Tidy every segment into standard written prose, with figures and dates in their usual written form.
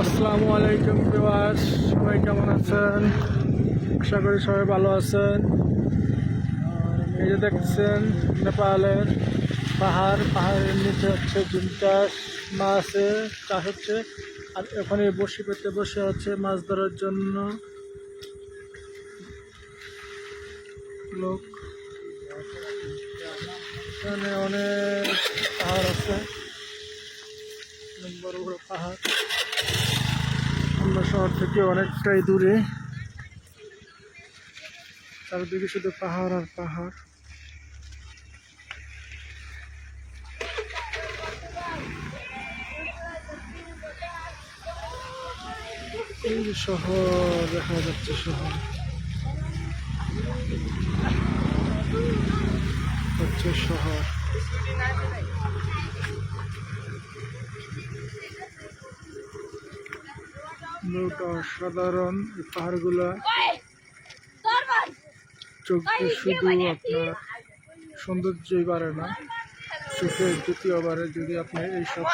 আসসালামু আলাইকুম ভিউয়ার্স, সবাই কেমন আছেন? আশা করি সবাই ভালো আছেন। এই যে দেখছেন নেপালের পাহাড়ের নিচে হচ্ছে ঝিম চাষ, মাছের চাষ হচ্ছে। আর ওখানে বসি পেতে বসে আছে মাছ ধরার জন্য লোক। এখানে অনেক পাহাড় আছে, অনেক বড় বড় পাহাড়, আমরা শহর থেকে অনেকটাই দূরে। চারদিকে শুধু পাহাড় আর পাহাড়। এই যে শহর দেখা যাচ্ছে, শহর হচ্ছে শহর। নৌকা অসাধারণ। এই পাহাড়গুলা চোখে শুধু আপনার সৌন্দর্যই বাড়ে না, চোখে দ্বিতীয়বারে যদি আপনি এইসব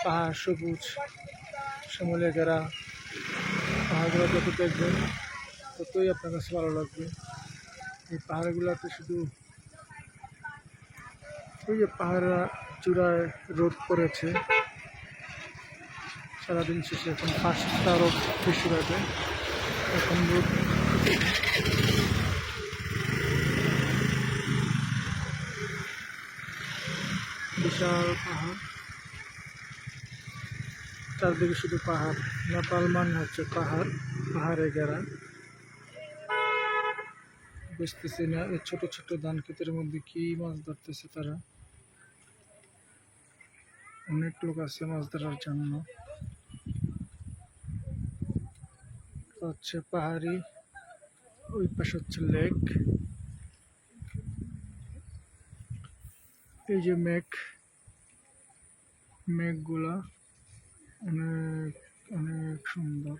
পাহাড় সবুজ শ্যামলে ঘেরা পাহাড়গুলো যত দেখবেন ততই আপনার কাছে ভালো লাগবে। এই পাহাড়গুলোতে শুধু ওই যে পাহাড়া চূড়ায় রোদ পড়েছে সারাদিন শেষে, এখন 5টা রোদ বেশি রাখে, এখন রোদ। বিশাল পাহাড়, চারদিকে শুধু পাহাড়। নেপাল মানে হচ্ছে পাহাড়, পাহাড়ে ঘেরা। বুঝতেছি না এই ছোট ছোট ধান ক্ষেতের মধ্যে কি মাছ ধরতেছে তারা। অনেক লোক আছে মাছ ধরার জন্য। হচ্ছে পাহাড়ি, ওই পাশে হচ্ছে লেক। এই যে মেঘগুলা অনেক অনেক সুন্দর।